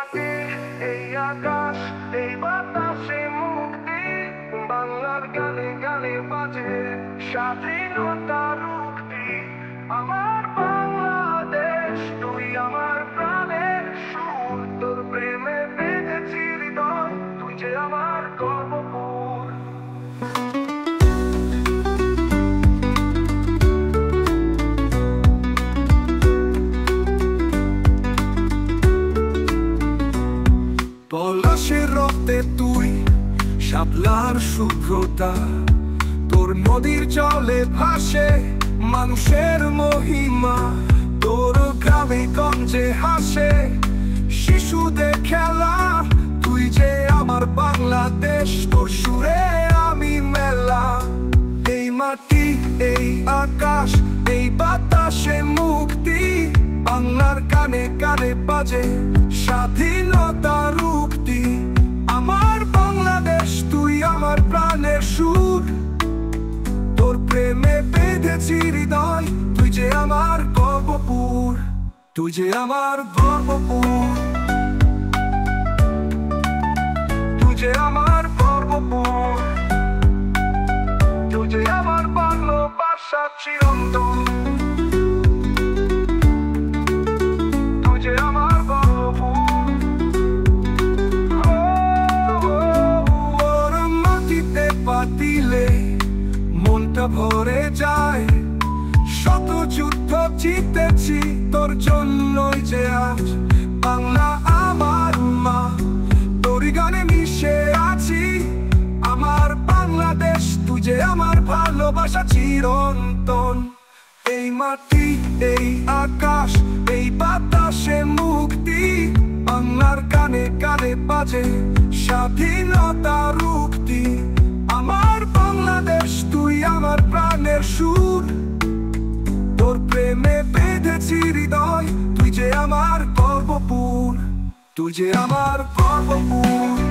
মাটি, এই আকাশ, এই বাতাসে মুক্তি, বাংলার গানে গানে বাজে স্বাধীনতার উক্তি। আমার বাংলাদেশ, তুই আমার প্রাণের সুর, তোর প্রেমে বেঁধেছি হৃদয়, তুই যে আমার গর্বপুর। পলাশের রক্তে তুই শাপলার শুভ্রতা, তোর নদীর জলে ভাসে মানুষের মহিমা, তোর গ্রামে গঞ্জে হাসে শিশুদের খেলা, তুই যে আমার বাংলাদেশ, তোর সুরে আমি মেলা। এই মাটি, এই আকাশ, এই বাতাসে মুক্তি, বাংলার কানে কানে বাজে স্বাধীনতার উক্তি। আমার বাংলাদেশ, তুই আমার প্রাণের সুর, তোর প্রেমে বেঁধেছি হৃদয়, তুই যে আমার গর্বপুর, তুই যে আমার গর্বপুর, তুই যে আমার গর্বপুর, তুই যে আমার ভালোবাসা চিরন্তন, তুই যে আমার গর্বপুর। ওর মাটিতে পা দিলে মনটা ভরে যায়, শত যুদ্ধ জিতেছি তোর জন্যই যে আজ বাংলা আমার মা, তোর গানে মিশে আছি আমার বাংলাদেশ, তুই যে আমার ভালোবাসা চিরন্তন। এই মাটি, এই আকাশ, এই বাতাসে মুক্তি, বাংলার কানে কানে বাজে স্বাধীনতার উক্তি। আমার বাংলাদেশ, তুই আমার প্রাণের সুর, তোর প্রেমে বেঁধেছি হৃদয়, তুই যে আমার গর্বপুর, তুই যে আমার গর্বপুর।